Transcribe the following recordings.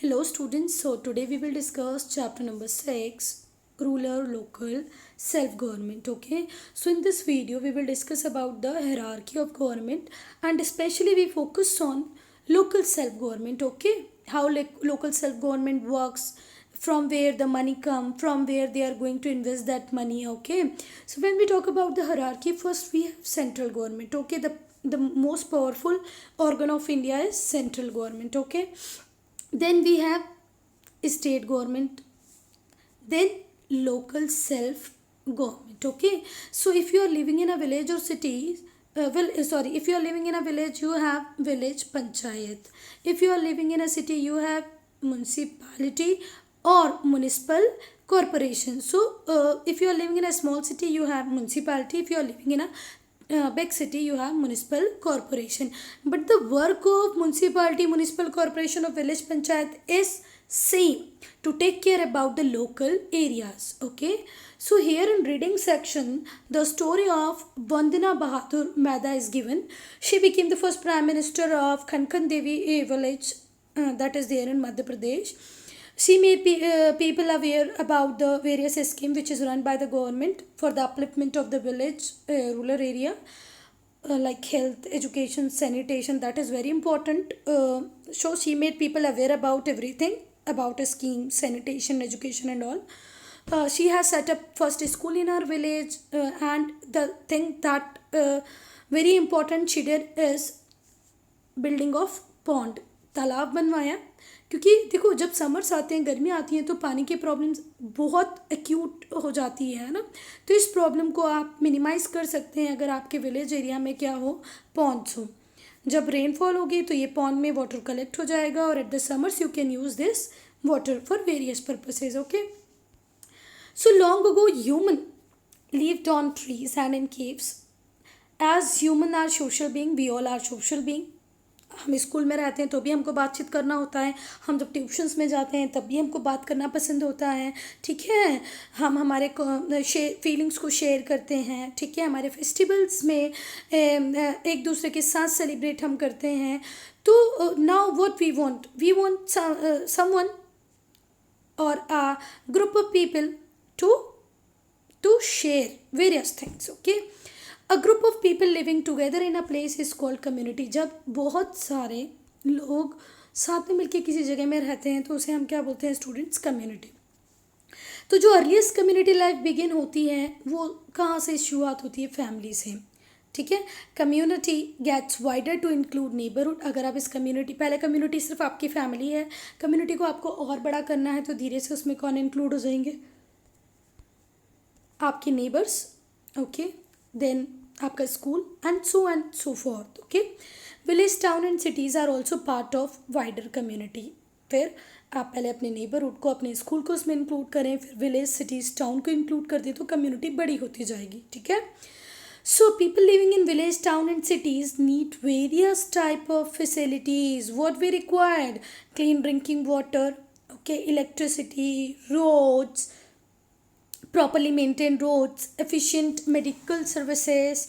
Hello students, so today we will discuss chapter number 6, rural local self-government. Okay, so in this video we will discuss about the hierarchy of government and especially we focus on local self-government. Okay, how local self-government works, from where the money come, from where they are going to invest that money. Okay, so when we talk about the hierarchy, first we have central government. Okay, the most powerful organ of India is central government. Okay, then we have state government, then local self government. Okay, so if you are living in a village or city, if you are living in a village you have village panchayat. If you are living in a city you have municipality or municipal corporation. So if you are living in a small city you have municipality. If you are living in a big city you have municipal corporation, but the work of municipality, municipal corporation, or village panchayat is same, to take care about the local areas. Okay, so here in reading section the story of Vandana Bahadur Mehta is given. She became the first prime minister of Kankan Devi village, that is there in Madhya Pradesh. She made people aware about the various schemes which is run by the government for the upliftment of the village, rural area, like health, education, sanitation. That is very important. So she made people aware about everything about a scheme, sanitation, education, and all. She has set up first school in our village, and the thing that very important she did is building of pond, तालाब बनवाया. क्योंकि देखो जब summers आते हैं, गर्मी आती हैं, तो पानी की प्रॉब्लम्स बहुत एक्यूट हो जाती है ना. तो इस प्रॉब्लम को आप मिनिमाइज़ कर सकते हैं अगर आपके विलेज एरिया में क्या हो, पॉन्ड्स हो. जब रेनफॉल होगी तो ये पॉन्ड में वाटर कलेक्ट हो जाएगा और at the summers you can use this water for various purposes. Okay, so long ago human lived on trees and in caves. As human are social being, we all are social being. हम school में रहते हैं तो भी हमको बातचीत करना होता है, हम जब ट्यूशन्स में जाते हैं तब भी हमको बात करना पसंद होता है. ठीक है, हम हमारे फीलिंग्स को शेयर करते हैं. ठीक है, हमारे फेस्टिवल्स में एक दूसरे के साथ सेलिब्रेट हम करते हैं. तो now what we want someone or a group of people to share various things. Okay, a group of people living together in a place is called community. जब बहुत सारे लोग साथ में मिलके किसी जगह में रहते हैं तो उसे हम क्या बोलते हैं स्टूडेंट्स, कम्युनिटी. तो जो अर्लीस्ट कम्युनिटी लाइफ बिगिन होती है वो कहाँ से शुरुआत होती है, फैमिली से. ठीक है, community gets wider to include neighbourhood. अगर आप इस कम्युनिटी, पहले कम्युनिटी सिर्फ आपकी फैमिली है, कम्युनिटी को आपको और बड़ा करना है तो धीरे से उसमें कौन इंक्लूड हो जाएंगे, आपके नेबर्स. ओके, देन आपका school and so forth. Okay, village, town and cities are also part of wider community. फिर आप पहले अपने नेबरहुड को, अपने स्कूल को उसमें इंक्लूड करें, फिर विलेज, सिटीज़, टाउन को इंक्लूड कर दें तो कम्युनिटी बड़ी होती जाएगी. ठीक है, so people living in village, town and cities need various type of facilities. What we required, clean drinking water, okay, electricity, roads, properly maintained roads, efficient medical services,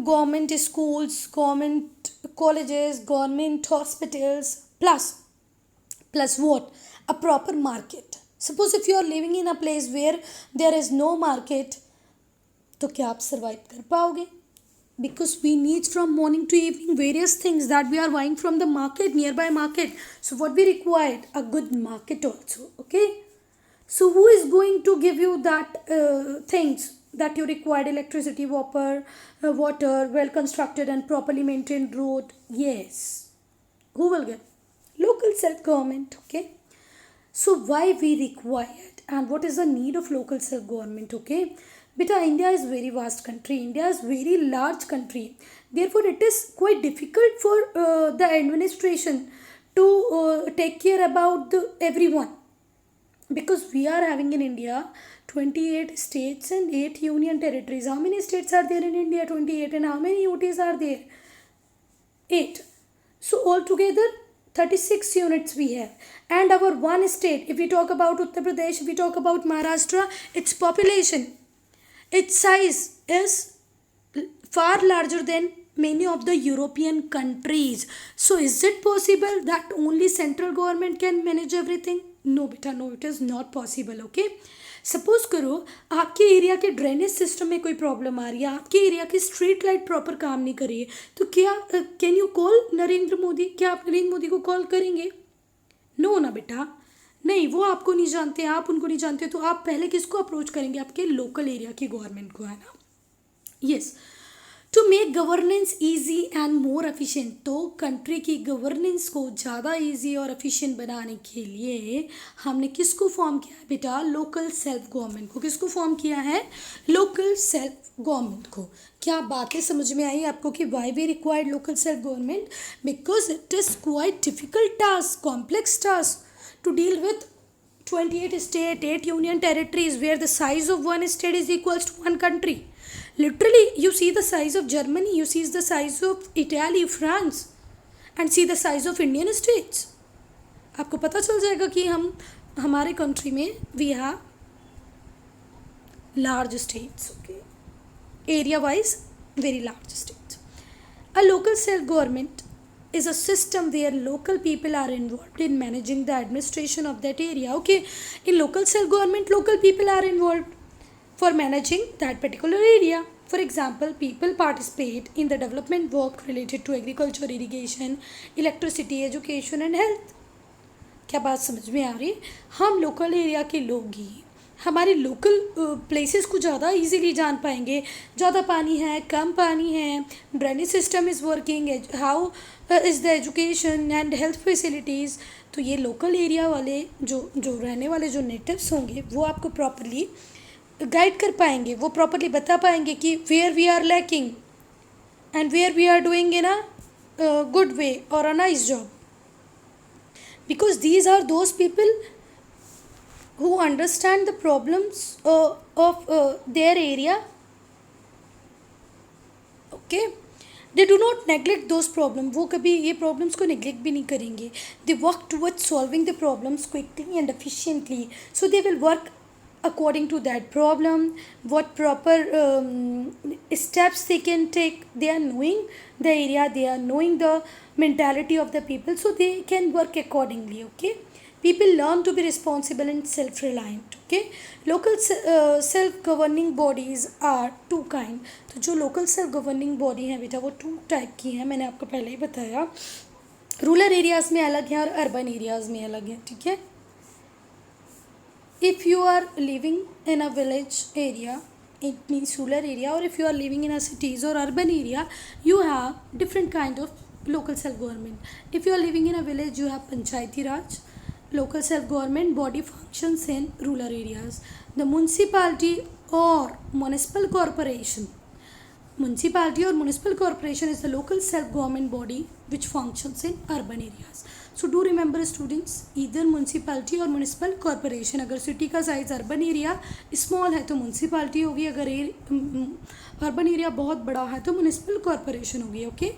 government schools, government colleges, government hospitals, plus what, a proper market. Suppose if you are living in a place where there is no market, तो क्या आप survive कर पाओगे? Because we need from morning to evening various things that we are buying from the market, nearby market. So what we required, a good market also. Okay, so who is going to give you that things that you required, electricity, water, well constructed and properly maintained road? Yes, who will give? Local self government. Okay, so why we required and what is the need of local self government? Okay, beta, India is very vast country, India is very large country, therefore it is quite difficult for the administration to take care about everyone. Because we are having in India 28 states and 8 union territories. How many states are there in India? 28. And how many UTs are there? 8. So altogether 36 units we have. And our one state, if we talk about Uttar Pradesh, if we talk about Maharashtra, its population, its size is far larger than many of the European countries. So is it possible that only central government can manage everything? No beta, no, it is not possible. Okay, suppose करो आपके area के drainage system में कोई problem आ रही है, आपके area की street light proper काम नहीं कर रही है, तो क्या can you call Narendra Modi? क्या आप नरेंद्र मोदी को कॉल करेंगे? नो ना बेटा, नहीं, वो आपको नहीं जानते, आप उनको नहीं जानते, तो आप पहले किसको अप्रोच करेंगे? आपके लोकल एरिया की गवर्नमेंट को, है ना? Yes, to make governance easy and more efficient, तो कंट्री की गवर्नेंस को ज़्यादा ईजी और एफिशिएंट बनाने के लिए हमने किसको फॉर्म किया है बेटा? लोकल सेल्फ गवर्नमेंट को। किसको फॉर्म किया है? लोकल सेल्फ गवर्नमेंट को। क्या बातें समझ में आई आपको कि why we required local self government? Because it is quite difficult task, complex task to deal with 28 states, 8 union territories, where the size of one state is equals to one country. Literally, you see the size of Germany, you see the size of Italy, France, and see the size of Indian states. आपको पता चल जाएगा कि हमारे country में we have large states, okay, area wise very large states. A local self government is a system where local people are involved in managing the administration of that area. Okay, in local self government, local people are involved for managing that particular area. For example, people participate in the development work related to agriculture, irrigation, electricity, education and health. क्या बात समझ में आ रही है? हम local area के लोग ही हमारे लोकल प्लेसेस को ज़्यादा इजीली जान पाएंगे. ज़्यादा पानी है, कम पानी है, drainage system is working, how is the education and health facilities. तो ये लोकल एरिया वाले जो रहने वाले जो नेटिव्स होंगे वो आपको प्रॉपरली गाइड कर पाएंगे, वो प्रॉपरली बता पाएंगे कि where we are lacking and where we are doing in a good way or a nice job. Because these are those people who understand the problems of their area. Okay, they do not neglect those problems. वो कभी ये problems को neglect भी नहीं करेंगे. They work towards solving the problems quickly and efficiently. So they will work according to that problem, what proper steps they can take. They are knowing the area, they are knowing the mentality of the people, so they can work accordingly. Okay, people learn to be responsible and self-reliant. Okay, local self-governing bodies are two kind. तो जो local self-governing body है बेटा वो two type की है, मैंने आपको पहले ही बताया. रूरल एरियाज़ में अलग है और अर्बन एरियाज़ में अलग है. ठीक है, if you are living in a village area, it means rural area, or if you are living in a cities or urban area, you have different kind of local self government. If you are living in a village, you have panchayati raj. Local self government body functions in rural areas. The municipality or municipal corporation, municipality or municipal corporation is the local self government body which functions in urban areas. So do remember students, either municipality और municipal corporation. अगर city का size urban area small है तो municipality होगी, अगर urban area बहुत बड़ा है तो म्यूनसिपल कॉरपोरेशन होगी. Okay,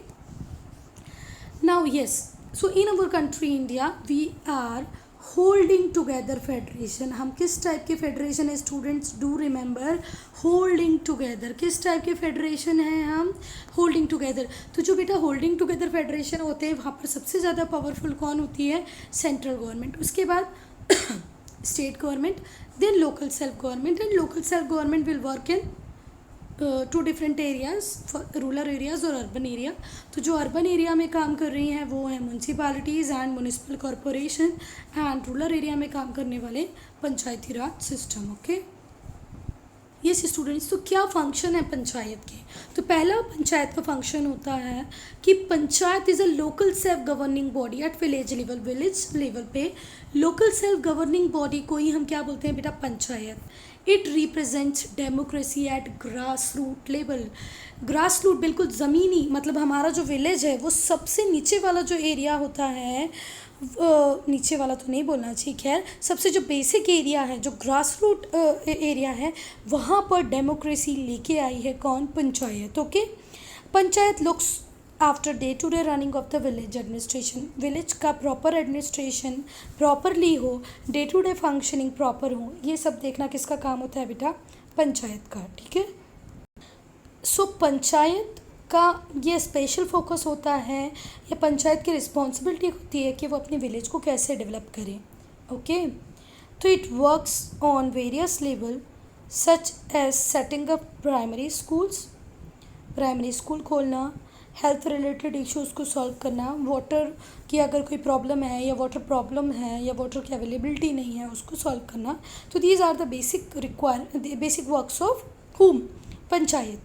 now yes, so in our country India we are holding together federation. हम किस टाइप के फेडरेशन है students? Do remember, holding together. किस टाइप के फेडरेशन है हम? Holding together. तो जो बेटा होल्डिंग टुगेदर फेडरेशन होते हैं वहाँ पर सबसे ज़्यादा पावरफुल कौन होती है? सेंट्रल गवर्नमेंट, उसके बाद state government, then local self government. And local self government will work in two different areas, rural areas और अर्बन एरिया. तो जो अर्बन एरिया में काम कर रही हैं वो हैं municipalities and municipal corporation, and rural area में काम करने वाले पंचायती Raj system. Okay, yes students, तो क्या फंक्शन है पंचायत के? तो पहला पंचायत का फंक्शन होता है कि panchayat is a local self governing body at village level. Village level पे लोकल सेल्फ गवर्निंग बॉडी को ही हम क्या बोलते हैं बेटा? Panchayat. It represents democracy at grass root level. Grass root बिल्कुल ज़मीनी, मतलब हमारा जो विलेज है वो सबसे नीचे वाला जो एरिया होता है, नीचे वाला तो नहीं बोलना चाहिए, खैर सबसे जो बेसिक एरिया है, जो ग्रास रूट एरिया है, वहाँ पर डेमोक्रेसी लेके आई है कौन? Panchayat. Okay, panchayat looks after day to day running of the village administration. Village का प्रॉपर एडमिनिस्ट्रेशन प्रॉपरली हो, day to day functioning proper हो, ये सब देखना किसका काम होता है बेटा? पंचायत का. ठीक है, सो पंचायत का ये स्पेशल फोकस होता है, या पंचायत की रिस्पॉन्सिबिलिटी होती है कि वो अपने विलेज को कैसे डेवलप करें. ओके, तो it works on various level such as setting up primary schools, primary school खोलना, हेल्थ रिलेटेड इश्यूज़ को सॉल्व करना, वाटर की अगर कोई प्रॉब्लम है या वाटर प्रॉब्लम है या वाटर की अवेलेबिलिटी नहीं है उसको सॉल्व करना. तो these are the basic works of home, panchayat.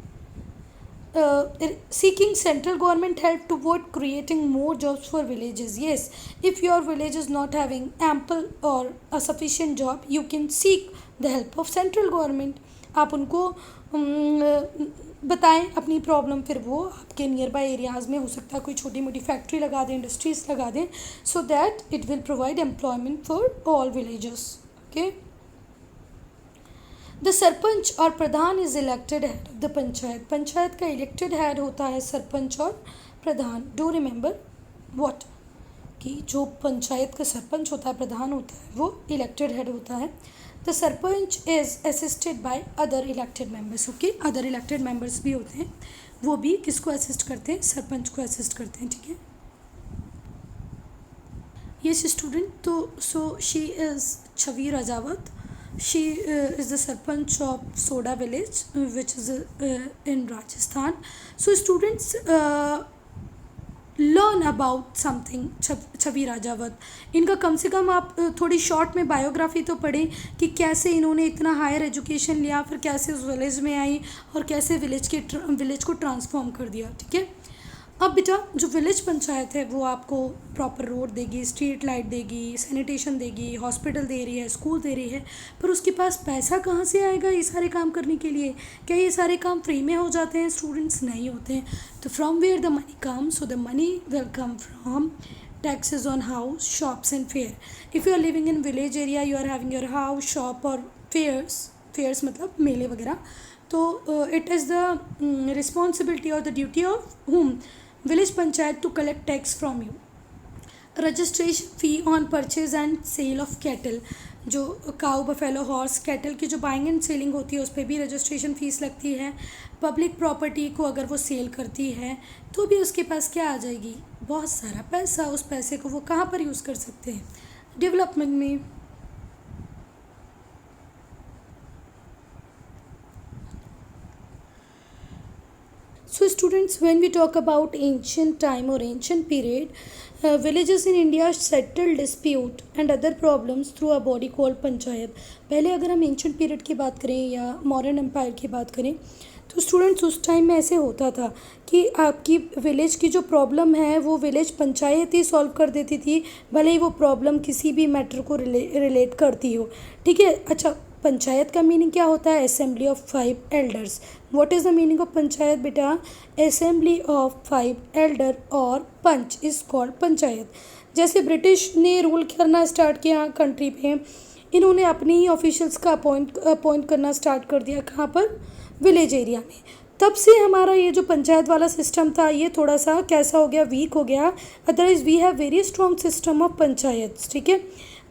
Seeking central government help toward creating more jobs for villages. Yes, if your village is not having ample or a sufficient job, you can seek the help of central government. आप उनको बताएं अपनी problem, फिर वो आपके near by areas में हो सकता है कोई छोटी मोटी फैक्ट्री लगा दें, इंडस्ट्रीज लगा दें, so that it will provide employment for all villages. Okay, the sarpanch or pradhan is elected head of the panchayat. Panchayat का इलेक्टेड हेड होता है sarpanch or Pradhan. Do remember what, कि जो पंचायत का सरपंच होता है, प्रधान होता है, वो इलेक्टेड हेड होता है. The sarpanch is assisted by other elected members. Okay, other elected members भी होते हैं, वो भी किसको असिस्ट करते हैं, सरपंच को असिस्ट करते हैं. ठीक है, यस स्टूडेंट. तो so she is Chhavi Rajawat. She is the Sarpanch of Soda village, which is in Rajasthan. So students learn about something. छवि राजावत, इनका कम से कम आप थोड़ी शॉर्ट में बायोग्राफी तो पढ़ें कि कैसे इन्होंने इतना हायर एजुकेशन लिया, फिर कैसे उस विलेज में आई और कैसे विलेज को ट्रांसफॉर्म कर दिया. ठीक है, अब बेटा जो विलेज पंचायत है वो आपको प्रॉपर रोड देगी, स्ट्रीट लाइट देगी, सैनिटेशन देगी, हॉस्पिटल दे रही है, स्कूल दे रही है, पर उसके पास पैसा कहाँ से आएगा ये सारे काम करने के लिए? क्या ये सारे काम फ्री में हो जाते हैं स्टूडेंट्स? नहीं होते हैं. तो from where the money come, so the money will come from taxes on house, shops and fair. If you are living in village area, you are having your house, shop और fairs मतलब मेले वगैरह, तो it is the responsibility और the duty of home, village panchayat, to collect tax from you. Registration fee on purchase and sale of cattle, जो cow, buffalo, horse, cattle की जो buying and selling होती है उस पर भी रजिस्ट्रेशन फ़ीस लगती है. पब्लिक प्रॉपर्टी को अगर वो सेल करती है तो भी उसके पास क्या आ जाएगी, बहुत सारा पैसा. उस पैसे को वो कहाँ पर यूज़ कर सकते हैं, डेवलपमेंट में. So students, when we talk about ancient time or ancient period, villages in India settle dispute and other problems through a body called panchayat. पहले अगर हम ancient period की बात करें या modern empire की बात करें, तो स्टूडेंट्स उस टाइम में ऐसे होता था कि आपकी विलेज की जो प्रॉब्लम है वो विलेज पंचायत ही सॉल्व कर देती थी, भले ही वो प्रॉब्लम किसी भी मैटर को रिलेट करती हो. ठीक है, अच्छा, पंचायत का मीनिंग क्या होता है? Assembly of 5 elders. What is the meaning of panchayat बेटा? असेंबली ऑफ 5 एल्डर और पंच इज़ कॉल्ड पंचायत. जैसे ब्रिटिश ने रूल करना स्टार्ट किया कंट्री पे, इन्होंने अपने ही ऑफिशियल्स का अपॉइंट करना स्टार्ट कर दिया. कहाँ पर? विलेज एरिया में. तब से हमारा ये जो पंचायत वाला सिस्टम था ये थोड़ा सा कैसा हो गया, वीक हो गया. Otherwise we have very strong system of panchayat. ठीक है,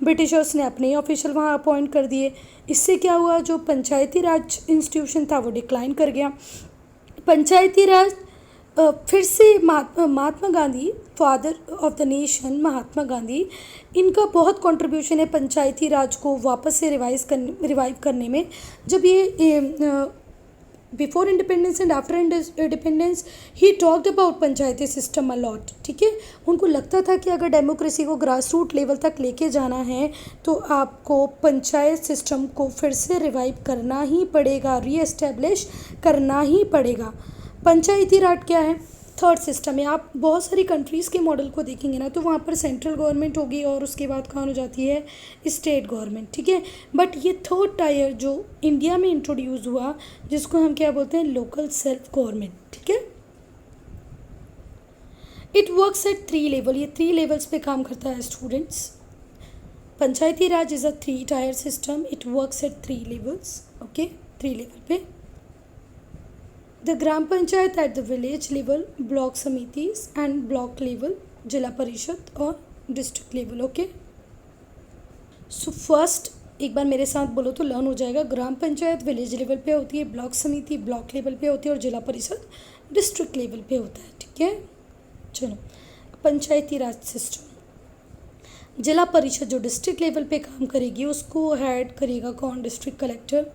ब्रिटिशर्स ने अपने ही ऑफिशियल वहाँ अपॉइंट कर दिए. इससे क्या हुआ, जो पंचायती राज इंस्टीट्यूशन था वो डिक्लाइन कर गया. पंचायती राज फिर से Mahatma Gandhi, father of the nation Mahatma Gandhi, इनका बहुत कंट्रीब्यूशन है पंचायती राज को वापस से रिवाइव करने में. जब ये before independence and after independence he talked about panchayati system a lot. ठीक है, उनको लगता था कि अगर डेमोक्रेसी को ग्रास रूट लेवल तक लेके जाना है तो आपको पंचायत सिस्टम को फिर से रिवाइव करना ही पड़ेगा, रीएस्टेब्लिश करना ही पड़ेगा. पंचायती राज क्या है? थर्ड सिस्टम है. आप बहुत सारी कंट्रीज़ के मॉडल को देखेंगे ना तो वहाँ पर सेंट्रल गवर्नमेंट होगी और उसके बाद कौन हो जाती है? State government. ठीक है, बट ये थर्ड टायर जो इंडिया में इंट्रोड्यूस हुआ जिसको हम क्या बोलते हैं? Local self government. ठीक है, इट वर्क्स एट 3 लेवल. ये 3 लेवल्स पे काम करता है students. Panchayati Raj is a 3 tier system. It works at 3 levels. Okay, 3 level पे. The Gram Panchayat at the village level, block samitis and block level, Jila Parishad or district level. Okay. So first एक बार मेरे साथ बोलो तो learn हो जाएगा। ग्राम panchayat village level पे होती है, ब्लॉक समिति ब्लॉक लेवल पे होती है और जिला परिषद डिस्ट्रिक्ट लेवल पे होता है। ठीक है, चलो पंचायती राज सिस्टम। जिला परिषद जो डिस्ट्रिक्ट लेवल पे काम करेगी उसको हेड करेगा कौन? District collector.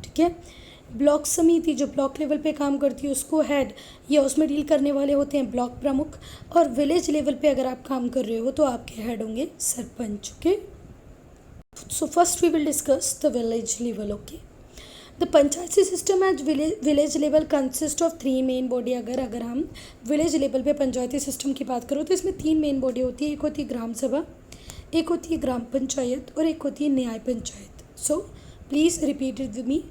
ठीक है, ब्लॉक समिति जो ब्लॉक लेवल पे काम करती है उसको हेड या उसमें डील करने वाले होते हैं ब्लॉक प्रमुख। और विलेज लेवल पे अगर आप काम कर रहे हो तो आपके हेड होंगे sarpanch. Okay, so first we will discuss the village level. Okay, the panchayati system at village level consists of three main body। अगर हम विलेज लेवल पे पंचायती सिस्टम की बात करो तो इसमें तीन मेन बॉडी होती है। एक होती है ग्राम सभा, एक होती है ग्राम पंचायत और एक होती है nyaya panchayat. So please repeat it with me.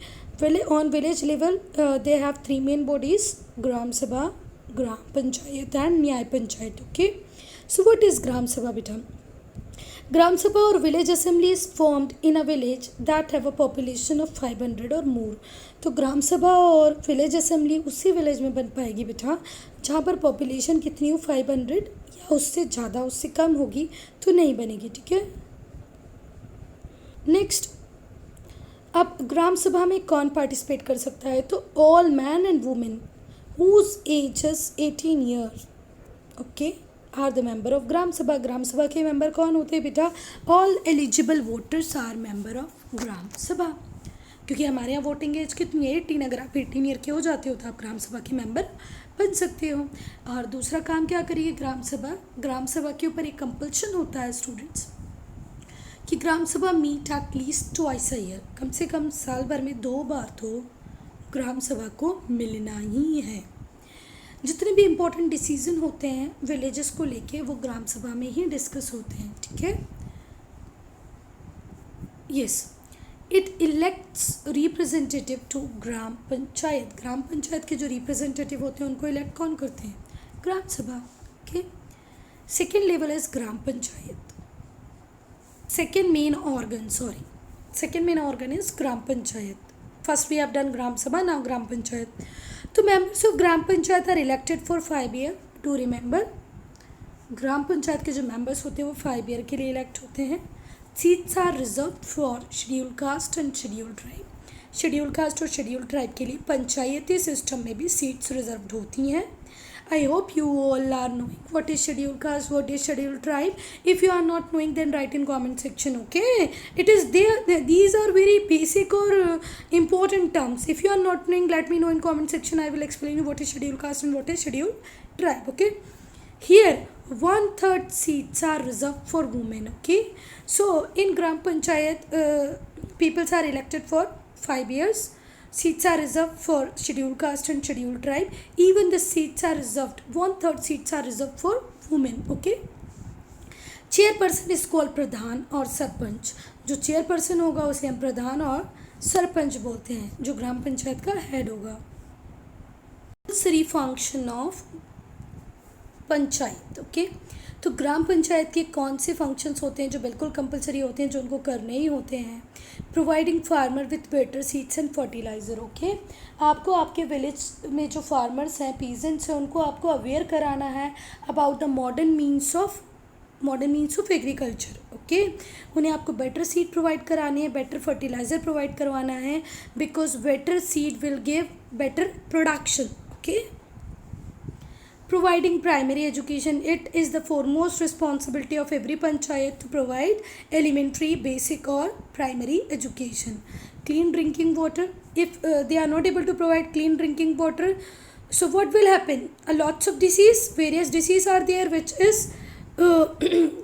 On village level they have three main bodies, gram sabha, gram panchayat and nyaya panchayat. Okay, so what is gram sabha बेटा? Gram sabha or village assembly is formed in a village that have a population of 500 or मोर। तो ग्राम sabha or village assembly उसी village में बन पाएगी बेटा जहाँ पर population कितनी हो 500 या उससे ज़्यादा, उससे कम होगी तो नहीं बनेगी। ठीक है, नेक्स्ट, अब ग्राम सभा में कौन पार्टिसिपेट कर सकता है? तो all man and women whose ages 18 year okay are the member of gram sabha. Gram sabha के मेंबर कौन होते हैं बेटा? All eligible voters are member of gram sabha. क्योंकि हमारे यहाँ वोटिंग एज कितनी है? 18। अगर आप 18 ईयर के हो जाते हो तो आप ग्राम सभा के मेंबर बन सकते हो। और दूसरा काम क्या करिए ग्राम सभा? ग्राम सभा के ऊपर एक कंपल्शन होता है स्टूडेंट्स कि gram sabha meet at least twice a year, कम से कम साल भर में 2 बार तो ग्राम सभा को मिलना ही है। जितने भी इम्पोर्टेंट डिसीजन होते हैं विलेजेस को लेके वो ग्राम सभा में ही डिस्कस होते हैं। ठीक है, yes, it elects representative to gram panchayat. Gram panchayat के जो रिप्रेजेंटेटिव होते हैं उनको इलेक्ट कौन करते हैं? Gram sabha. Okay, second level is gram panchayat. Second main organ is gram panchayat. First we have done gram sabha, now gram panchayat. तो members of gram panchayat are elected for 5 year. To remember, gram panchayat के जो मेंबर्स होते हैं वो 5 ईयर के लिए इलेक्ट होते हैं। Seats are reserve for schedule caste and schedule tribe. Schedule caste और शेड्यूल ट्राइब के लिए पंचायती सिस्टम में भी सीट्स रिजर्व होती हैं। I hope you all are knowing what is scheduled caste, what is scheduled tribe. If you are not knowing, then write in comment section. Okay, it is there. These are very basic or important terms. If you are not knowing, let me know in comment section. I will explain you what is scheduled caste and what is scheduled tribe. Okay, here 1/3 seats are reserved for women. Okay, so in Gram Panchayat, peoples are elected for 5 years. Seats are reserved for scheduled caste and scheduled tribe. Even the seats are reserved, 1/3 seats are reserved for women. Okay, chairperson is called pradhan or sarpanch. जो chairperson होगा उसे हम प्रधान or sarpanch बोलते हैं, जो ग्राम पंचायत का head होगा। Compulsory function of panchayat. Okay, तो ग्राम पंचायत के कौन से फंक्शंस होते हैं जो बिल्कुल कंपलसरी होते हैं, जो उनको करने ही होते हैं? Providing farmer with better seeds and fertiliser. Okay, आपको आपके विलेज में जो फार्मर्स हैं, पीजेंट्स हैं, उनको आपको अवेयर कराना है about the modern means of agriculture. Okay, उन्हें आपको बेटर सीड प्रोवाइड करानी है, बेटर फर्टिलाइज़र प्रोवाइड करवाना है, because better seed will give better production. Okay, providing primary education, it is the foremost responsibility of every panchayat to provide elementary, basic or primary education. Clean drinking water, if they are not able to provide clean drinking water, so what will happen? Lots of various disease are there which is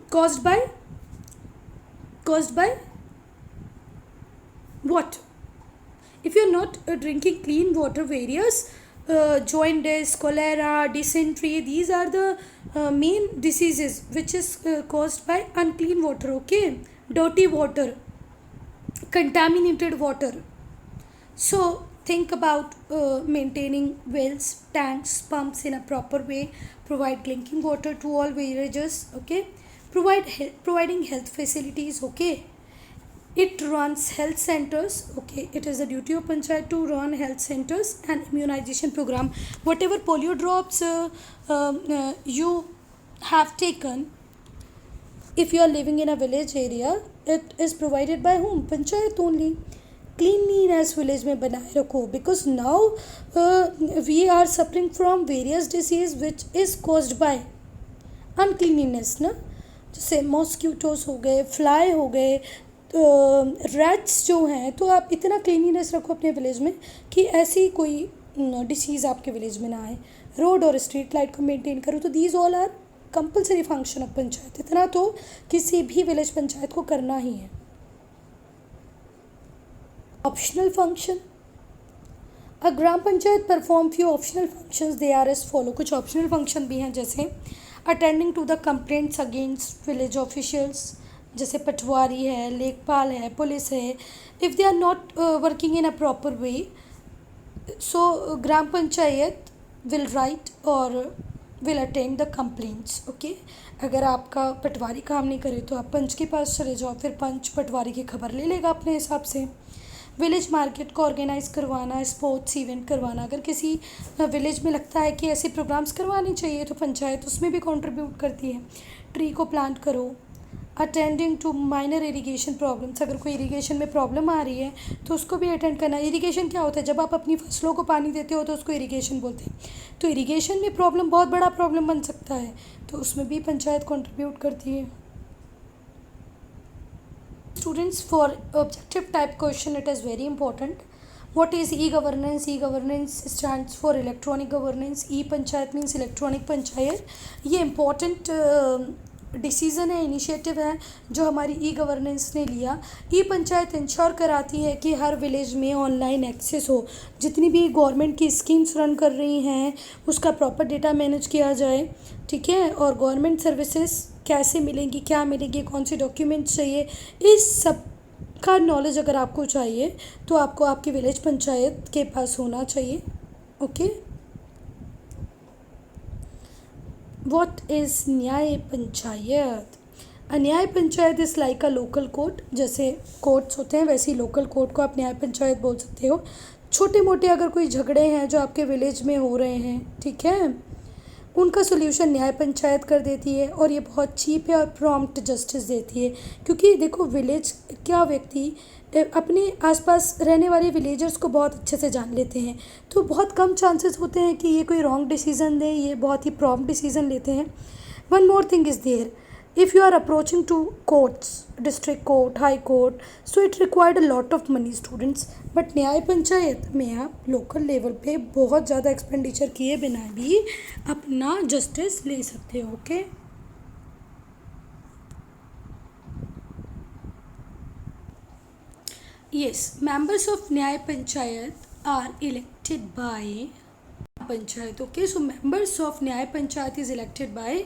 caused by what? If you are not drinking clean water, various jaundice, cholera, dysentery, these are the main diseases which is caused by unclean water. Okay, dirty water, contaminated water. So think about maintaining wells, tanks, pumps in a proper way, provide drinking water to all villages. Okay, providing health facilities. Okay, it runs health centers. Okay, it is the duty of panchayat to run health centers and immunization program. Whatever polio drops you have taken, if you are living in a village area, it is provided by whom, panchayat only. Cleanliness village में बनाए रखो, because now we are suffering from various disease which is caused by uncleanliness ना, जैसे मॉस्क्यूटोस हो गए, fly हो गए, rats जो हैं। तो आप इतना क्लीनिनेस रखो अपने विलेज में कि ऐसी कोई डिसीज़ आपके विलेज में ना आए। रोड और स्ट्रीट लाइट को मेंटेन करो। तो these all are compulsory function of panchayat. इतना तो किसी भी विलेज पंचायत को करना ही है। Optional function, a gram panchayat perform few optional functions, they are as follow. कुछ ऑप्शनल फंक्शन भी हैं, जैसे attending to the complaints against village officials, जैसे पटवारी है, लेखपाल है, पुलिस है। If they are not working in a proper way, so gram panchayat will write और will attend the complaints. Okay, अगर आपका पटवारी काम नहीं करे तो आप पंच के पास चले जाओ, फिर पंच पटवारी की खबर ले लेगा अपने हिसाब से। विलेज मार्केट को ऑर्गेनाइज़ करवाना, स्पोर्ट्स इवेंट करवाना। अगर किसी विलेज में लगता है कि ऐसे प्रोग्राम्स करवाने चाहिए तो पंचायत उसमें भी कंट्रीब्यूट करती है। ट्री को प्लांट करो। Attending to minor irrigation problems, अगर कोई इरिगेशन में प्रॉब्लम आ रही है तो उसको भी अटेंड करना। इरिगेशन क्या होता है? जब आप अपनी फसलों को पानी देते हो तो उसको इरिगेशन बोलते हैं। तो इरिगेशन में प्रॉब्लम बहुत बड़ा प्रॉब्लम बन सकता है, तो उसमें भी पंचायत कंट्रीब्यूट करती है। Students, for objective type question it is very important. What is e-governance? E-governance stands for electronic governance. E-पंचायत means electronic panchayat. ये important डिसीज़न है, इनिशिएटिव है जो हमारी ई गवर्नेंस ने लिया। ई पंचायत इंश्योर कराती है कि हर विलेज में ऑनलाइन एक्सेस हो, जितनी भी गवर्नमेंट की स्कीम्स रन कर रही हैं उसका प्रॉपर डेटा मैनेज किया जाए, ठीक है। और गवर्नमेंट सर्विसेज कैसे मिलेंगी, क्या मिलेंगी, कौन से डॉक्यूमेंट्स चाहिए, इस सब का नॉलेज अगर आपको चाहिए तो आपको आपकी विलेज पंचायत के पास होना चाहिए। ओके, What is न्याय पंचायत? अ न्याय panchayat is like a local court. जैसे कोर्ट्स होते हैं वैसे ही लोकल कोर्ट को आप न्याय पंचायत बोल सकते हो। छोटे मोटे अगर कोई झगड़े हैं जो आपके विलेज में हो रहे हैं, ठीक है, उनका सोल्यूशन न्याय पंचायत कर देती है। और ये बहुत चीप है और प्रॉम्प्ट जस्टिस देती है, क्योंकि देखो विलेज क्या व्यक्ति अपने आसपास रहने वाले विलेजर्स को बहुत अच्छे से जान लेते हैं, तो बहुत कम चांसेस होते हैं कि ये कोई रॉन्ग डिसीज़न दे। ये बहुत ही प्रॉम्प्ट डिसीज़न लेते हैं। One more thing is there, if you are approaching to courts, district court, high court, so it required a lot of money students. But Nyaya Panchayat में आप लोकल लेवल पे बहुत ज़्यादा एक्सपेंडिचर किए बिना भी अपना जस्टिस ले सकते हो। ओके, yes, members of न्याय panchayat are elected by panchayat. Okay, so members of न्याय panchayat is elected by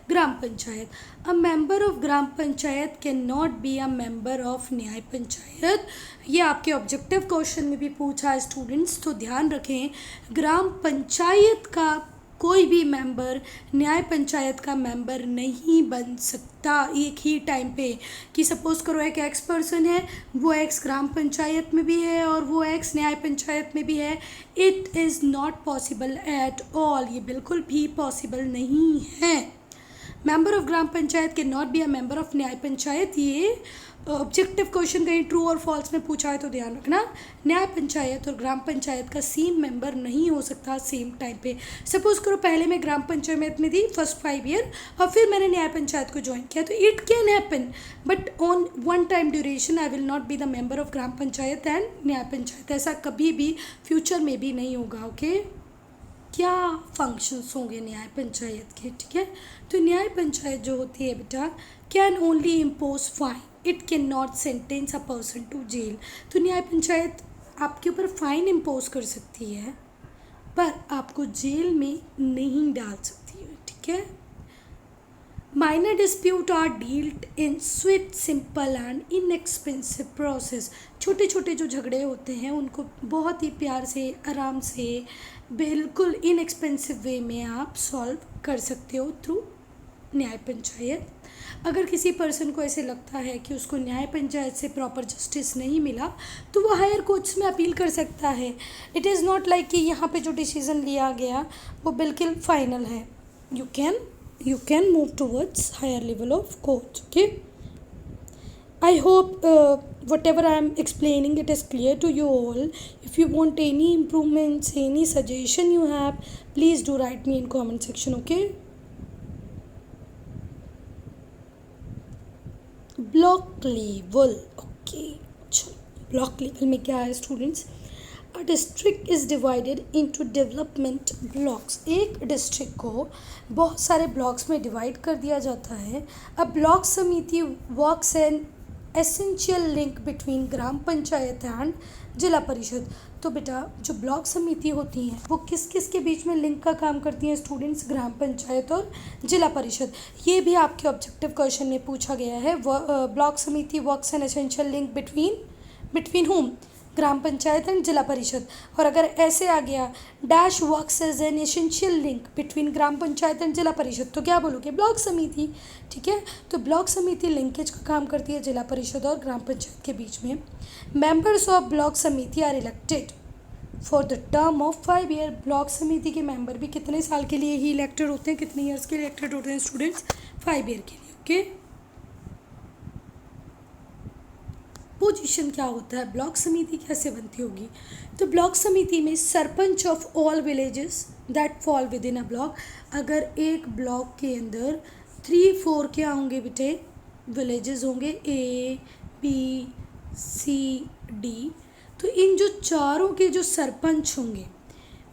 gram panchayat. a member of gram panchayat can not be a member of न्याय पंचायत। ये आपके ऑब्जेक्टिव क्वेश्चन में भी पूछा है स्टूडेंट्स, तो ध्यान रखें, ग्राम पंचायत का कोई भी मेंबर न्याय पंचायत का मेंबर नहीं बन सकता एक ही टाइम पे। कि सपोज करो एक एक्स पर्सन है, वो एक्स ग्राम पंचायत में भी है और वो एक्स न्याय पंचायत में भी है। It is not possible at all, ये बिल्कुल भी पॉसिबल नहीं है। मेंबर ऑफ ग्राम पंचायत के not be a member of न्याय पंचायत। ये ऑब्जेक्टिव क्वेश्चन कहीं ट्रू और फॉल्स में पूछा है तो ध्यान रखना, न्याय पंचायत और ग्राम पंचायत का सेम मेंबर नहीं हो सकता सेम टाइम पे। सपोज करो पहले मैं ग्राम पंचायत में थी फर्स्ट 5 ईयर और फिर मैंने न्याय पंचायत को ज्वाइन किया, तो it can happen, but on one time duration I will not be the member of gram panchayat and nyaya panchayat. ऐसा कभी भी फ्यूचर में भी नहीं होगा। ओके, क्या फंक्शंस होंगे न्याय पंचायत के, ठीक है। तो न्याय पंचायत जो होती है बेटा, can only impose fine, it can not sentence a person to jail. तो न्याय पंचायत आपके ऊपर फाइन इम्पोज कर सकती है पर आपको जेल में नहीं डाल सकती है, ठीक है। Minor dispute are dealt in swift, simple and inexpensive process. छोटे छोटे जो झगड़े होते हैं उनको बहुत ही प्यार से, आराम से, बिल्कुल इनएक्सपेंसिव वे में आप सॉल्व कर सकते हो थ्रू न्याय पंचायत। अगर किसी पर्सन को ऐसे लगता है कि उसको न्याय पंचायत से प्रॉपर जस्टिस नहीं मिला तो वो हायर कोर्ट्स में अपील कर सकता है। इट इज़ नॉट लाइक कि यहाँ पे जो डिसीज़न लिया गया वो बिल्कुल फाइनल है। You can move towards higher level of court. Okay, I hope whatever I am explaining it is clear to you all. If you want any improvements, any suggestion you have, please do write me in comment section. Okay. Block level, okay, चलो block level में क्या है students? A district is divided into development blocks. एक district को बहुत सारे blocks में divide कर दिया जाता है। A block Samiti works an essential link between Gram panchayat and Zila Parishad. तो बेटा जो ब्लॉक समिति होती हैं वो किस किस के बीच में लिंक का काम करती हैं स्टूडेंट्स? ग्राम पंचायत और जिला परिषद। ये भी आपके ऑब्जेक्टिव क्वेश्चन में पूछा गया है। Block Samiti works an essential link between home? Gram panchayat and Zila Parishad. और अगर ऐसे आ गया dash works as an essential link between Gram panchayat and Zila Parishad, तो क्या बोलोगे? ब्लॉक समिति। ठीक है, तो ब्लॉक समिति लिंकेज का काम करती है जिला परिषद और ग्राम पंचायत के बीच में। Members of block Samiti are elected for the term of 5 year. Block समिति के मेंबर भी कितने साल के लिए ही इलेक्टेड होते हैं? कितने ईयर्स के लिए इलेक्टेड होते हैं स्टूडेंट्स? 5 ईयर के लिए। ओके। पोजीशन क्या होता है? ब्लॉक समिति कैसे बनती होगी? तो ब्लॉक समिति में sarpanch of all villages that fall with in a block. अगर एक ब्लॉक के अंदर 3-4 क्या होंगे बेटे? विलेजेस होंगे, A, B, C, D। तो इन जो चारों के जो सरपंच होंगे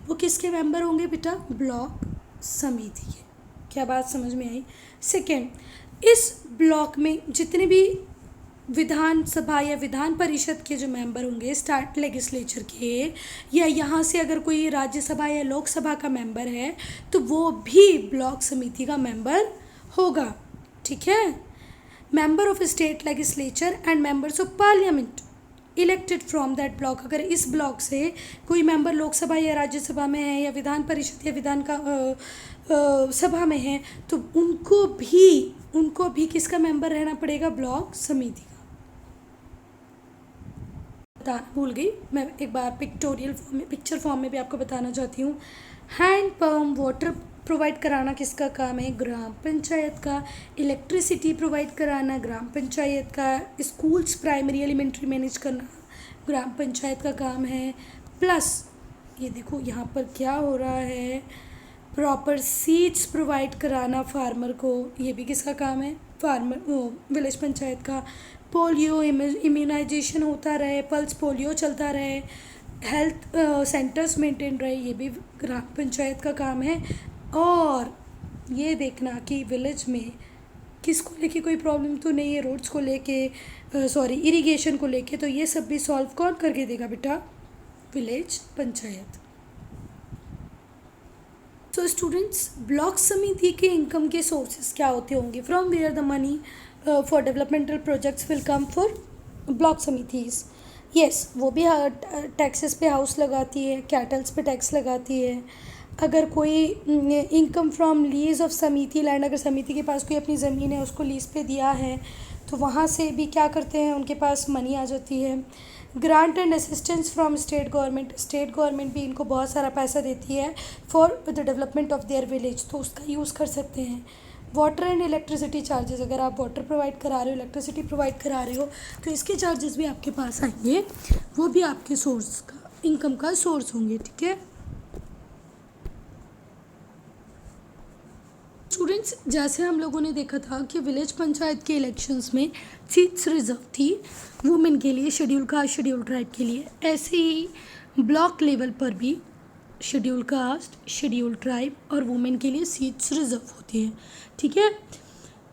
वो किसके मेंबर होंगे बेटा? ब्लॉक समिति के। क्या बात समझ में आई? सेकेंड, इस ब्लॉक में जितने भी विधानसभा या विधान परिषद के जो मेंबर होंगे स्टेट लेजिस्लेचर के, या यहाँ से अगर कोई राज्यसभा या लोकसभा का मेंबर है तो वो भी ब्लॉक समिति का मेंबर होगा। ठीक है। Member of state legislature and members of parliament elected from that block. अगर इस ब्लॉक से कोई मेंबर लोकसभा या राज्यसभा में है या विधान परिषद या विधान का सभा में है तो उनको भी किसका मेंबर रहना पड़ेगा? ब्लॉक समिति का। बताना भूल गई, मैं एक बार पिक्चर फॉर्म में भी आपको बताना चाहती हूँ। हैंड पंप वाटर प्रोवाइड कराना किसका काम है? ग्राम पंचायत का। इलेक्ट्रिसिटी प्रोवाइड कराना ग्राम पंचायत का। स्कूल्स प्राइमरी एलिमेंट्री मैनेज करना ग्राम पंचायत का काम है। प्लस ये देखो यहाँ पर क्या हो रहा है, प्रॉपर सीड्स प्रोवाइड कराना फार्मर को, ये भी किसका काम है? विलेज पंचायत का। पोलियो इम्यूनाइजेशन होता रहे, पल्स पोलियो चलता रहे, हेल्थ सेंटर्स मेंटेन रहे, ये भी ग्राम पंचायत का काम है। और ये देखना कि विलेज में किसको लेके कोई प्रॉब्लम तो नहीं है, रोड्स को लेके, इरिगेशन को लेके, तो ये सब भी सॉल्व कौन करके देगा बेटा? Village panchayat. So students, block समिति के इनकम के सोर्सेज क्या होते होंगे? From where the money for developmental projects will come for block samitis. Yes, वो भी टैक्सेस पे हाउस लगाती है, कैटल्स पे टैक्स लगाती है। अगर कोई इनकम फ्रॉम लीज ऑफ समिति लैंड, अगर समिति के पास कोई अपनी ज़मीन है उसको लीज पे दिया है तो वहाँ से भी क्या करते हैं, उनके पास मनी आ जाती है। Grant and assistance from state government भी इनको बहुत सारा पैसा देती है for the development of their village, तो उसका यूज़ कर सकते हैं। वाटर एंड इलेक्ट्रिसिटी चार्जेस, अगर आप वाटर प्रोवाइड करा रहे हो, इलेक्ट्रिसिटी प्रोवाइड करा रहे हो तो इसके चार्जेस भी आपके पास आएंगे, वो भी आपके सोर्स का इनकम का सोर्स होंगे। ठीक है स्टूडेंट्स, जैसे हम लोगों ने देखा था कि विलेज पंचायत के इलेक्शंस में सीट्स रिजर्व थी वुमेन के लिए, शेड्यूल कास्ट शेड्यूल ट्राइब के लिए, ऐसे ही ब्लॉक लेवल पर भी शेड्यूल कास्ट शेड्यूल ट्राइब और वुमेन के लिए सीट्स रिजर्व होती हैं। ठीक है।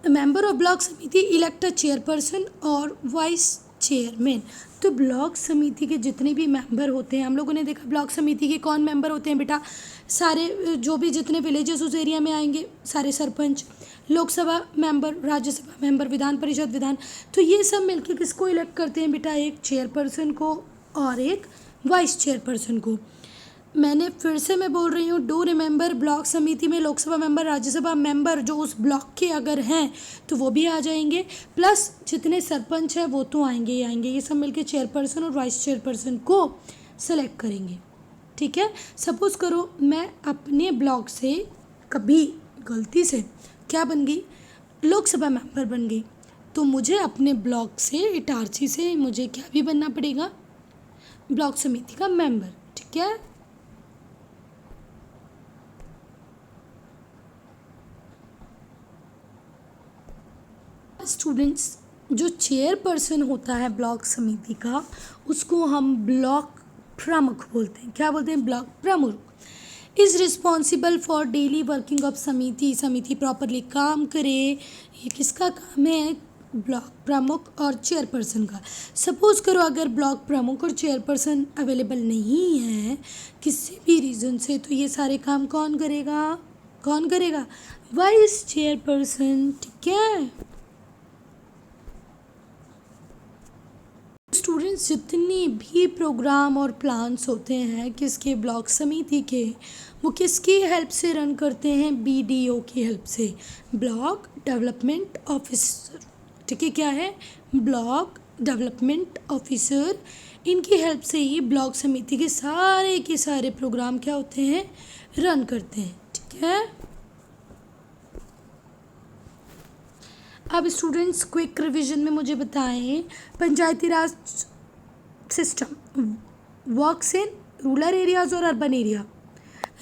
मेंबर ऑफ ब्लॉक समिति इलेक्ट अ चेयरपर्सन और वाइस चेयरमैन। तो ब्लॉक समिति के जितने भी मेंबर होते हैं, हम लोगों ने देखा ब्लॉक समिति के कौन मेंबर होते हैं बेटा? सारे जो भी जितने विलेजेस उस एरिया में आएंगे, सारे सरपंच, लोकसभा मेंबर, राज्यसभा मेंबर, विधान परिषद विधान, तो ये सब मिलकर किसको इलेक्ट करते हैं बेटा? एक चेयरपर्सन को और एक वाइस चेयरपर्सन को। मैंने फिर से मैं बोल रही हूँ, डू रिमेंबर, ब्लॉक समिति में लोकसभा मेंबर, राज्यसभा मेंबर जो उस ब्लॉक के अगर हैं तो वो भी आ जाएंगे, प्लस जितने सरपंच हैं वो तो आएंगे ही आएंगे। ये सब मिलके चेयरपर्सन और वाइस चेयरपर्सन को सेलेक्ट करेंगे। ठीक है। सपोज़ करो मैं अपने ब्लॉक से कभी गलती से क्या बन गई, लोकसभा मेंबर बन गई, तो मुझे अपने ब्लॉक से इटारसी से मुझे क्या भी बनना पड़ेगा, ब्लॉक समिति का मेंबर, ठीक है। स्टूडेंट्स, जो चेयरपर्सन होता है ब्लॉक समिति का, उसको हम ब्लॉक प्रमुख बोलते हैं। क्या बोलते हैं? ब्लॉक प्रमुख is responsible for daily working of समिति। समिति प्रॉपरली काम करे, ये किसका काम है? ब्लॉक प्रमुख और चेयरपर्सन का। सपोज करो अगर ब्लॉक प्रमुख और चेयरपर्सन अवेलेबल नहीं है किसी भी रीज़न से, तो ये सारे काम कौन करेगा? कौन करेगा? वाइस चेयरपर्सन, ठीक है। स्टूडेंट्स, जितनी भी प्रोग्राम और प्लान्स होते हैं किसके? ब्लॉक समिति के, वो किसकी हेल्प से रन करते हैं? BDO की हेल्प से, ब्लॉक डेवलपमेंट ऑफिसर, ठीक है। क्या है? Block development officer. इनकी हेल्प से ही ब्लॉक समिति के सारे प्रोग्राम क्या होते हैं? रन करते हैं, ठीक है। अब स्टूडेंट्स क्विक रिवीजन में मुझे बताएं, Panchayati Raj system works in rural areas or urban area,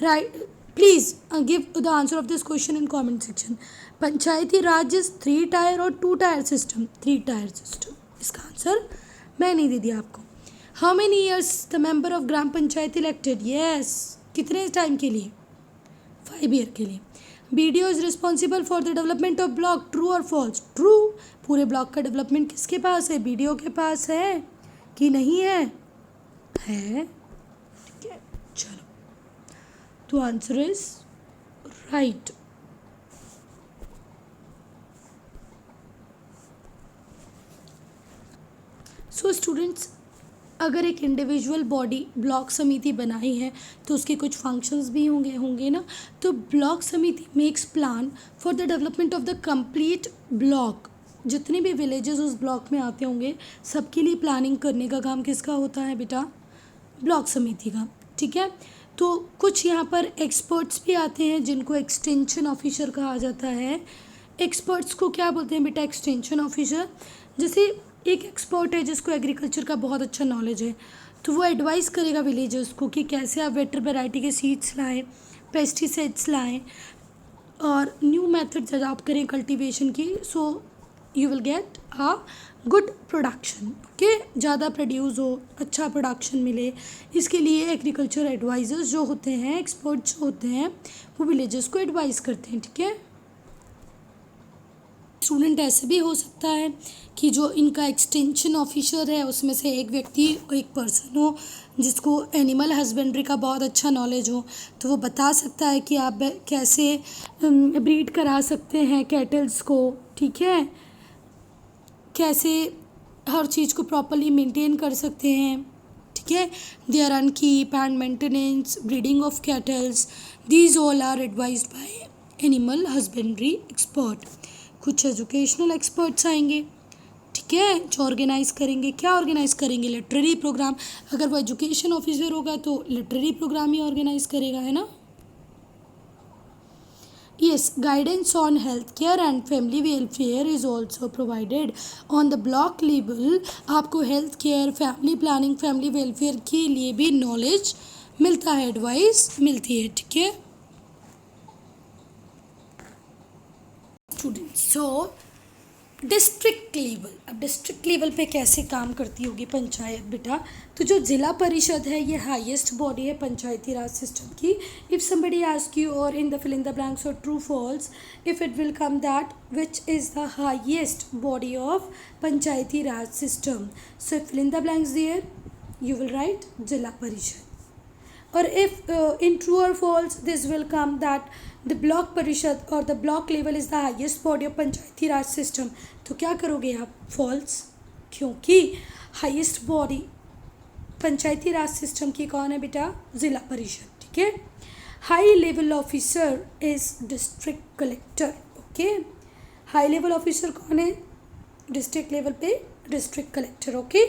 right? Please give the answer of this question in comment section. Panchayati Raj is 3 tier or 2 tier system? 3 tier system. इसका आंसर मैं नहीं दे दिया आपको। How many years the member of gram panchayat elected? Yes, कितने time के लिए? 5 year के लिए। BDO is responsible for the development of block, true और फॉल्स? ट्रू। पूरे ब्लॉक का डेवलपमेंट किसके पास है? BDO के पास है कि नहीं है? है, ठीक है। चलो, तो answer is right. So students, अगर एक इंडिविजुअल बॉडी ब्लॉक समिति बनाई है तो उसके कुछ फंक्शंस भी होंगे ना। तो ब्लॉक समिति makes plan for the development of the complete block. जितने भी विलेजेस उस ब्लॉक में आते होंगे सबके लिए प्लानिंग करने का काम किसका होता है बेटा? ब्लॉक समिति का, ठीक है। तो कुछ यहाँ पर एक्सपर्ट्स भी आते हैं जिनको एक्सटेंशन ऑफिसर कहा जाता है। एक्सपर्ट्स को क्या बोलते हैं बेटा? Extension officer. जैसे एक एक्सपर्ट है जिसको एग्रीकल्चर का बहुत अच्छा नॉलेज है, तो वो एडवाइस करेगा विलेजर्स को कि कैसे आप बेटर वैरायटी के सीड्स लाएं, पेस्टिसाइड्स लाएं और न्यू मेथड्स अडॉप्ट करें कल्टीवेशन की, so you will get a good production, okay. ज़्यादा प्रोड्यूस हो, अच्छा प्रोडक्शन मिले, इसके लिए एग्रीकल्चर एडवाइजर्स जो होते हैं, एक्सपर्ट्स होते हैं, वो विलेजर्स को एडवाइस करते हैं, ठीक है। स्टूडेंट, ऐसे भी हो सकता है कि जो इनका एक्सटेंशन ऑफिसर है उसमें से एक व्यक्ति, एक पर्सन हो जिसको एनिमल हस्बेंड्री का बहुत अच्छा नॉलेज हो, तो वो बता सकता है कि आप कैसे ब्रीड करा सकते हैं कैटल्स को, ठीक है, कैसे हर चीज़ को प्रॉपर्ली मेंटेन कर सकते हैं, ठीक है। Their upkeep and maintenance, breeding of cattles, these all are advised by animal husbandry expert. कुछ एजुकेशनल एक्सपर्ट्स आएंगे, ठीक है, जो ऑर्गेनाइज करेंगे। क्या ऑर्गेनाइज करेंगे? Literary program. अगर वो एजुकेशन ऑफिसर होगा तो लिटरेरी प्रोग्राम ही ऑर्गेनाइज करेगा, है ना। Yes, guidance on health care and family welfare is also provided on the block level. आपको health care, family planning, family welfare के लिए भी नॉलेज मिलता है, एडवाइस मिलती है, ठीक है स्टूडेंट्स। सो डिस्ट्रिक्ट लेवल, अब डिस्ट्रिक्ट लेवल पे कैसे काम करती होगी पंचायत बेटा? तो जो ज़िला परिषद है ये हाईएस्ट बॉडी है पंचायती राज सिस्टम की। If somebody ask you or in the fill in the blanks or true false, if it will come that which is the highest body of Panchayati Raj system, so fill in the blanks there you will write जिला परिषद. Or if in true or false this will come that the block परिषद or the block level is the highest body of Panchayati Raj system, तो क्या करोगे आप? false, क्योंकि highest body पंचायती Raj system की कौन है बेटा? जिला परिषद. ठीक है. High level officer is district collector. Okay, high level officer कौन है डिस्ट्रिक्ट लेवल पे? District collector. Okay.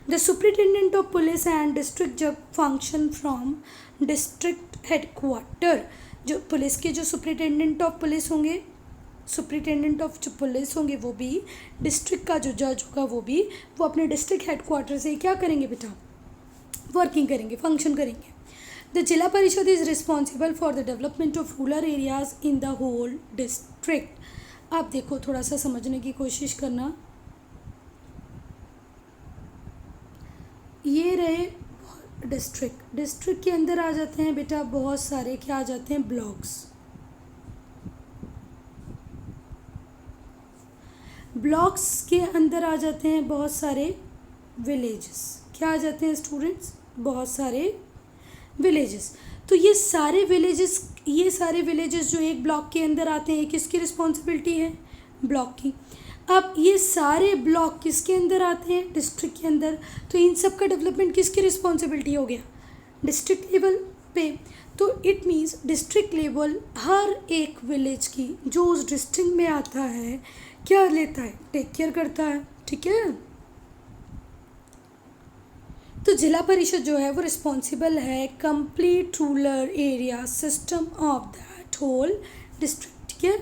The superintendent of police and district जज फंक्शन फ्रॉम डिस्ट्रिक्ट हेडक्वार्टर. जो पुलिस के जो सुपरिटेंडेंट ऑफ पुलिस होंगे सुप्रिटेंडेंट ऑफ जो police होंगे वो भी, डिस्ट्रिक्ट का जो जज होगा वो अपने डिस्ट्रिक्ट हेडक्वार्टर से क्या करेंगे बेटा, वर्किंग करेंगे, फंक्शन करेंगे। The Zila Parishad is responsible for the development of rural areas in the whole district. आप देखो, थोड़ा सा समझने की कोशिश करना। ये रहे डिस्ट्रिक्ट के अंदर आ जाते हैं बेटा बहुत सारे क्या आ जाते हैं, ब्लॉक्स। ब्लॉक्स के अंदर आ जाते हैं बहुत सारे विलेजेस। क्या आ जाते हैं स्टूडेंट्स, बहुत सारे विलेजेस। तो ये सारे विलेजेस जो एक ब्लॉक के अंदर आते हैं, किसकी रिस्पॉन्सिबिलिटी है, ब्लॉक की। अब ये सारे ब्लॉक किसके अंदर आते हैं, डिस्ट्रिक्ट के अंदर। तो इन सब का डेवलपमेंट किसकी रिस्पॉन्सिबिलिटी हो गया, डिस्ट्रिक्ट लेवल पे। तो इट मीन्स डिस्ट्रिक्ट लेवल हर एक विलेज की जो उस डिस्ट्रिक्ट में आता है क्या लेता है, टेक केयर करता है, ठीक है। तो जिला परिषद जो है वो रिस्पॉन्सिबल है complete rural area system of that whole district, ठीक है।